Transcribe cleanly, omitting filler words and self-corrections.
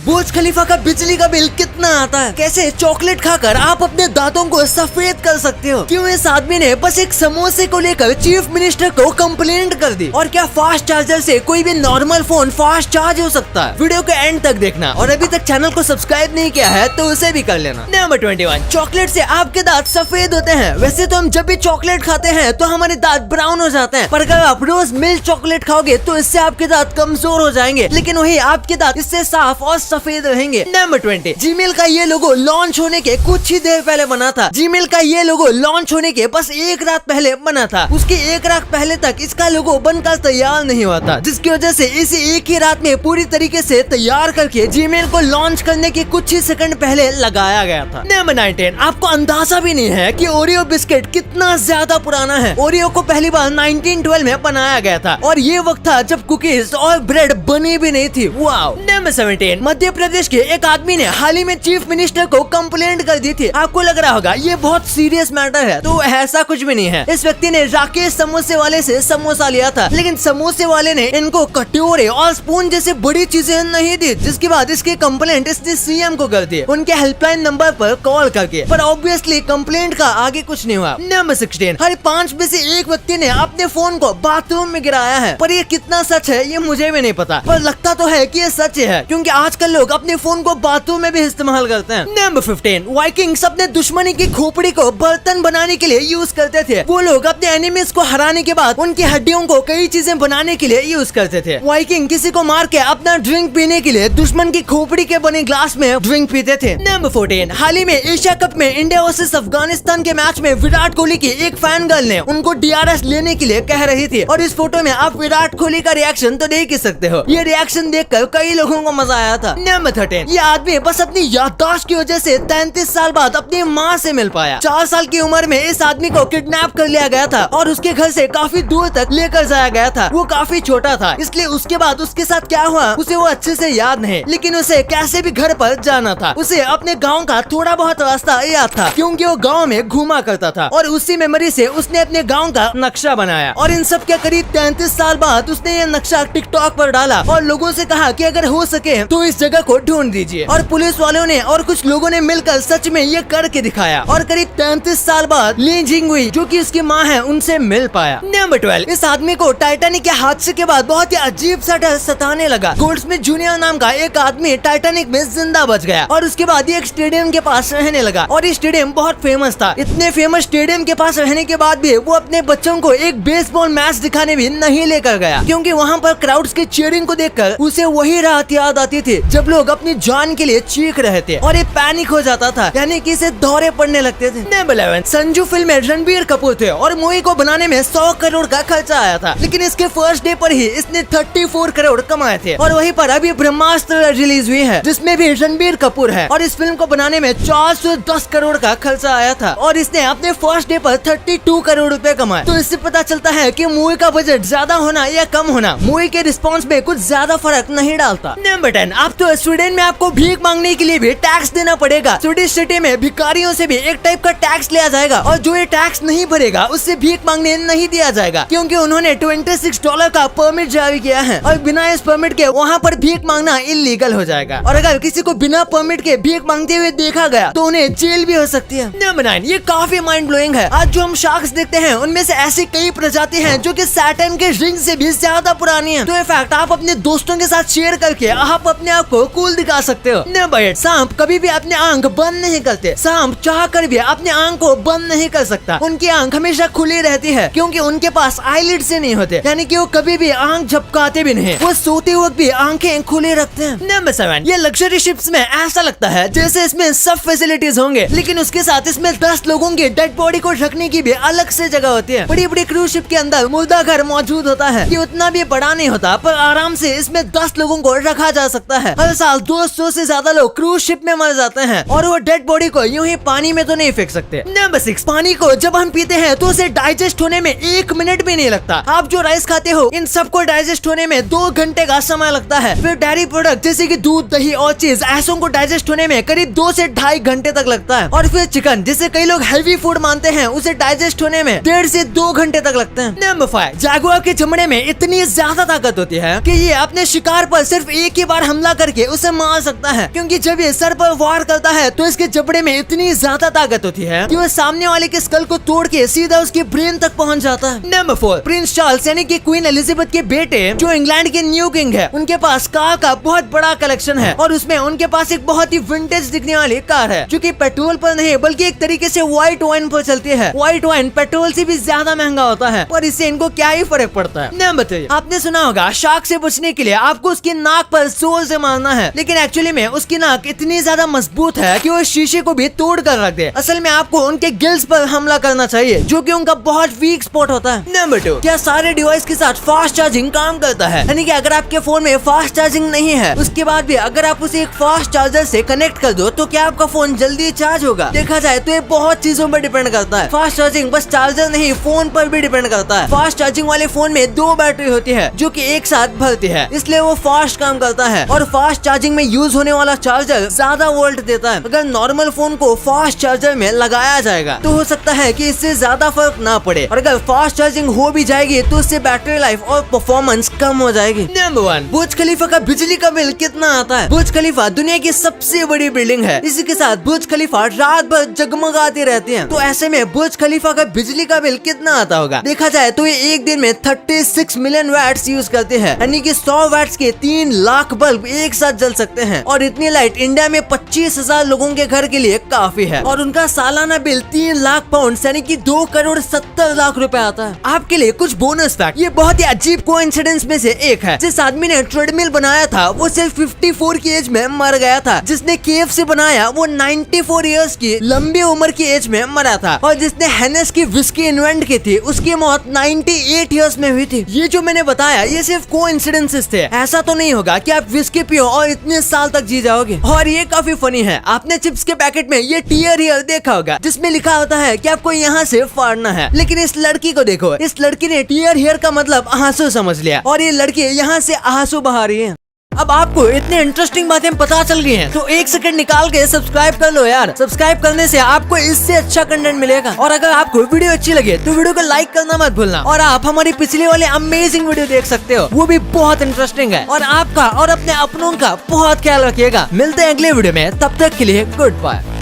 बुर्ज खलीफा का बिजली का बिल कितना आता है, कैसे चॉकलेट खाकर आप अपने दांतों को सफेद कर सकते हो, क्यों इस आदमी ने बस एक समोसे को लेकर चीफ मिनिस्टर को कंप्लेंट कर दी, और क्या फास्ट चार्जर से कोई भी नॉर्मल फोन फास्ट चार्ज हो सकता है। वीडियो के एंड तक देखना, और अभी तक चैनल को सब्सक्राइब नहीं किया है तो उसे भी कर लेना। नंबर 21, चॉकलेट से आपके दांत सफेद होते हैं। वैसे तो हम जब भी चॉकलेट खाते हैं तो हमारे दांत ब्राउन हो जाते हैं, पर अगर आप रोज मिल्क चॉकलेट खाओगे तो इससे आपके दांत कमजोर हो जाएंगे, लेकिन वही आपके दांत इससे साफ और सफेद रहेंगे। नंबर 20, जीमेल का ये लोगो लॉन्च होने के कुछ ही देर पहले बना था। जीमेल का ये लोगो लॉन्च होने के बस एक रात पहले बना था। उसके एक रात पहले तक इसका लोगो बनकर तैयार नहीं हुआ था, जिसकी वजह से इसे एक ही रात में पूरी तरीके से तैयार करके जीमेल को लॉन्च करने के कुछ ही सेकंड पहले लगाया गया था। नंबर 19, आपको अंदाजा भी नहीं है कि ओरियो बिस्किट कितना ज्यादा पुराना है। ओरियो को पहली बार 1912 में बनाया गया था, और ये वक्त था जब कुकीज और ब्रेड बनी भी नहीं थी। वाओ। नंबर 17, मध्य प्रदेश के एक आदमी ने हाल ही में चीफ मिनिस्टर को कंप्लेंट कर दी थी। आपको लग रहा होगा ये बहुत सीरियस मैटर है, तो ऐसा कुछ भी नहीं है। इस व्यक्ति ने राकेश समोसे वाले से समोसा लिया था, लेकिन समोसे वाले ने इनको कटोरे और स्पून जैसे बड़ी चीजें नहीं दी, जिसके बाद इसकी कंप्लेंट इसने सीएम को कर दी, उनके हेल्पलाइन नंबर पर कॉल करके। पर ऑब्वियसली कंप्लेंट का आगे कुछ नहीं हुआ। नंबर 16, हर 5 में से एक व्यक्ति ने अपने फोन को बाथरूम में गिराया है, पर ये कितना सच है ये मुझे भी नहीं पता, पर लगता तो है कि ये सच है, क्योंकि आजकल लोग अपने फोन को बाथरूम में भी इस्तेमाल करते हैं। नंबर 15, वाइकिंग्स अपने दुश्मनी की खोपड़ी को बर्तन बनाने के लिए यूज करते थे। वो लोग अपने एनिमीज को हराने के बाद उनकी हड्डियों को कई चीजें बनाने के लिए यूज करते थे। वाइकिंग किसी को मार के अपना ड्रिंक पीने के लिए दुश्मन की खोपड़ी के बने ग्लास में ड्रिंक पीते थे। नंबर 14, हाल ही में एशिया कप में इंडिया वर्सेस अफगानिस्तान के मैच में विराट कोहली की एक फैन गर्ल ने उनको DRS लेने के लिए कह रही थी, और इस फोटो में आप विराट कोहली का रिएक्शन तो देख ही सकते हो। ये रिएक्शन देखकर कई लोगों को मजा आया था। नंबर 13, ये आदमी बस अपनी याददाश्त की वजह से 33 साल बाद अपनी माँ से मिल पाया। 4 साल की उम्र में इस आदमी को किडनैप कर लिया गया था, और उसके घर से काफी दूर तक लेकर जाया गया था। वो काफी छोटा था, इसलिए उसके बाद उसके साथ क्या हुआ उसे वो अच्छे से याद नहीं, लेकिन उसे कैसे भी घर पर जाना था। उसे अपने गाँव का थोड़ा बहुत रास्ता याद था, क्योंकि वो गाँव में घूमा करता था, और उसी मेमोरी से उसने अपने गाँव का नक्शा बनाया। और इन सब के करीब 33 साल बाद उसने ये नक्शा टिकटॉक पर डाला, और लोगों से कहा कि अगर हो सके तो इस जगह को ढूंढ दीजिए। और पुलिस वालों ने और कुछ लोगों ने मिलकर सच में ये करके दिखाया, और करीब 33 साल बाद ली जिंगुई, जो कि उसकी माँ है, उनसे मिल पाया। नंबर 12, इस आदमी को टाइटैनिक के हादसे के बाद बहुत ही अजीब सा डर सताने लगा। गोल्डस्मिथ जूनियर नाम का एक आदमी टाइटैनिक में जिंदा बच गया, और उसके बाद एक स्टेडियम के पास रहने लगा, और ये स्टेडियम बहुत फेमस था। इतने फेमस स्टेडियम के पास रहने के बाद भी वो अपने बच्चों को एक बेसबॉल मैच दिखाने भी नहीं लेकर गया, क्योंकि वहाँ पर क्राउड्स की चीयरिंग को देखकर उसे वही रात याद आती थी जब लोग अपनी जान के लिए चीख रहे थे, और ये पैनिक हो जाता था, यानी कि इसे दौरे पड़ने लगते थे। नंबर 11, संजू फिल्म में रणबीर कपूर थे, और मूवी को बनाने में 100 करोड़ का खर्चा आया था, लेकिन इसके फर्स्ट डे पर ही इसने 34 करोड़ कमाए थे। और वहीं पर अभी ब्रह्मास्त्र रिलीज हुई है, जिसमें भी रणबीर कपूर है, और इस फिल्म को बनाने में 410 करोड़ का खर्चा आया था, और इसने अपने फर्स्ट डे पर 32 करोड़ रुपए कमाए। तो इससे पता चलता है कि मूवी का बजट ज्यादा होना या कम होना मूवी के रिस्पॉन्स में कुछ ज्यादा फर्क नहीं डालता। नंबर 10, अब तो स्वीडन में आपको भीख मांगने के लिए भी टैक्स देना पड़ेगा। स्वीडिश सिटी में भिखारियों से भी एक टाइप का टैक्स लिया जाएगा, और जो ये टैक्स नहीं भरेगा उससे भीख मांगने नहीं दिया जाएगा, क्योंकि उन्होंने $26 का परमिट जारी किया है, और बिना इस परमिट के वहाँ पर भीख मांगना इलीगल हो जाएगा। और अगर किसी को बिना परमिट के भीख मांगते हुए देखा गया तो उन्हें जेल भी हो सकती है। नंबर 9, ये काफी माइंड ब्लोइंग है। आज जो हम शार्क्स देखते हैं उनमें से ऐसी कई प्रजाति हैं जो कि सैटर्न के रिंग से भी ज्यादा पुरानी है। तो ये फैक्ट आप अपने दोस्तों के साथ शेयर करके आप अपने आप को कूल दिखा सकते हो। नंबर 8, सांप कभी भी अपने आंख बंद नहीं करते। सांप चाह कर भी अपने आंख को बंद नहीं कर सकता। उनकी आंख हमेशा खुली रहती है, क्योंकि उनके पास आईलिड से नहीं होते, यानी कि वो कभी भी आंख झपकाते भी नहीं। वो सोते वक्त भी आंखें खुली रखते हैं। नंबर 7, ये लग्जरी शिप्स में ऐसा लगता है जैसे इसमें सब फैसिलिटीज होंगे, लेकिन उसके साथ इसमें 10 लोगों की डेड बॉडी को रखने की भी अलग से जगह होती है। बड़ी बड़ी क्रूज शिप के अंदर मुर्दा घर मौजूद होता है। ये उतना भी बड़ा नहीं होता, पर आराम से इसमें 10 लोगों को रखा जा सकता है। हर साल 200 से ज्यादा लोग क्रूज शिप में मर जाते हैं, और वो डेड बॉडी को यूं ही पानी में तो नहीं फेंक सकते। नंबर 6, पानी को जब हम पीते हैं तो उसे डाइजेस्ट होने में 1 मिनट भी नहीं लगता। आप जो राइस खाते हो इन सबको डाइजेस्ट होने में 2 घंटे का समय लगता है। फिर डेयरी प्रोडक्ट जैसे कि दूध, दही और चीज ऐसों को डाइजेस्ट होने में करीब 2 से 2.5 घंटे तक लगता है। और फिर चिकन, जिसे कई लोग हेवी फूड मानते हैं, उसे डाइजेस्ट होने में 1.5 से 2 घंटे तक लगते हैं। नंबर 5, जागुआर के चमड़े में इतनी ज्यादा ताकत होती है कि ये अपने शिकार पर सिर्फ एक ही बार हमला करके करके उसे मार सकता है, क्योंकि जब ये सर पर वार करता है तो इसके जबड़े में इतनी ज्यादा ताकत होती है कि वह सामने वाले के स्कल को तोड़ के सीधा उसके ब्रेन तक पहुंच जाता है। नंबर 4, प्रिंस चार्ल्स यानी कि क्वीन एलिजाबेथ के बेटे जो इंग्लैंड के न्यू किंग है, उनके पास कार का बहुत बड़ा कलेक्शन है और उसमें उनके पास एक बहुत ही विंटेज दिखने वाली कार है जो कि पेट्रोल पर नहीं बल्कि एक तरीके से व्हाइट वाइन पर चलती है। व्हाइट वाइन पेट्रोल से भी ज्यादा महंगा होता है और इससे इनको क्या ही फर्क पड़ता है। नंबर 3, आपने सुना होगा शार्क से बचने के लिए आपको उसकी नाक पर जोर से मारना है, लेकिन एक्चुअली में उसकी नाक इतनी ज्यादा मजबूत है कि वो शीशे को भी तोड़ कर रख दे। असल में आपको उनके गिल्स पर हमला करना चाहिए जो कि उनका बहुत वीक स्पॉट होता है। नंबर 2, क्या सारे डिवाइस के साथ फास्ट चार्जिंग काम करता है? यानी कि अगर आपके फोन में फास्ट चार्जिंग नहीं है उसके बाद भी अगर आप उसे एक फास्ट चार्जर से कनेक्ट कर दो तो क्या आपका फोन जल्दी चार्ज होगा? देखा जाए तो ये बहुत चीजों पर डिपेंड करता है। फास्ट चार्जिंग बस चार्जर नहीं फोन पर भी डिपेंड करता है। फास्ट चार्जिंग वाले फोन में 2 बैटरी होती है जो कि एक साथ भरती है, इसलिए वो फास्ट काम करता है और फास्ट चार्जिंग में यूज होने वाला चार्जर ज्यादा वोल्ट देता है। अगर नॉर्मल फोन को फास्ट चार्जर में लगाया जाएगा तो हो सकता है कि इससे ज्यादा फर्क ना पड़े, और अगर फास्ट चार्जिंग हो भी जाएगी तो उससे बैटरी लाइफ और परफॉर्मेंस कम हो जाएगी। नंबर 1, बुर्ज खलीफा का बिजली का बिल कितना आता है? बुर्ज खलीफा दुनिया की सबसे बड़ी बिल्डिंग है, इसी के साथ बुर्ज खलीफा रात भर जगमगाती रहती है, तो ऐसे में बुर्ज खलीफा का बिजली का बिल कितना आता होगा? देखा जाए तो ये एक दिन में 36 मिलियन वैट्स यूज करते हैं, यानी कि 100 वैट्स के 3 लाख बल्ब एक साथ जल सकते हैं और इतनी लाइट इंडिया में 25,000 लोगों के घर के लिए काफी है और उनका सालाना बिल 3 लाख पाउंड यानी कि 2 करोड़ 70 लाख रुपए आता है। आपके लिए कुछ बोनस फैक्ट, ये बहुत ही अजीब कोइंसिडेंस में से एक है। जिस आदमी ने ट्रेडमिल बनाया था वो सिर्फ 54 की एज में मर गया था, जिसने KFC बनाया वो 94 इयर्स की लंबी उम्र की एज में मरा था और जिसने हेनेस की विस्की इन्वेंट की थी उसकी मौत 98 इयर्स में हुई थी। ये जो मैंने बताया ये सिर्फ कोइंसिडेंसेस थे, ऐसा तो नहीं होगा कि आप विस्की पियो और इतने साल तक जी जाओगे। और ये काफी फनी है, आपने चिप्स के पैकेट में ये टीयर हियर देखा होगा जिसमें लिखा होता है कि आपको यहाँ से फाड़ना है, लेकिन इस लड़की को देखो, इस लड़की ने टीयर हियर का मतलब आंसू समझ लिया और ये लड़की यहाँ से आंसू बहा रही है। अब आपको इतने इंटरेस्टिंग बातें पता चल गई हैं, तो 1 सेकंड निकाल के सब्सक्राइब कर लो यार। सब्सक्राइब करने से आपको इससे अच्छा कंटेंट मिलेगा और अगर आपको वीडियो अच्छी लगे तो वीडियो को लाइक करना मत भूलना और आप हमारी पिछले वाले अमेजिंग वीडियो देख सकते हो, वो भी बहुत इंटरेस्टिंग है। और आपका और अपने अपनों का बहुत ख्याल रखिएगा। मिलते हैं अगले वीडियो में, तब तक के लिए गुड बाय।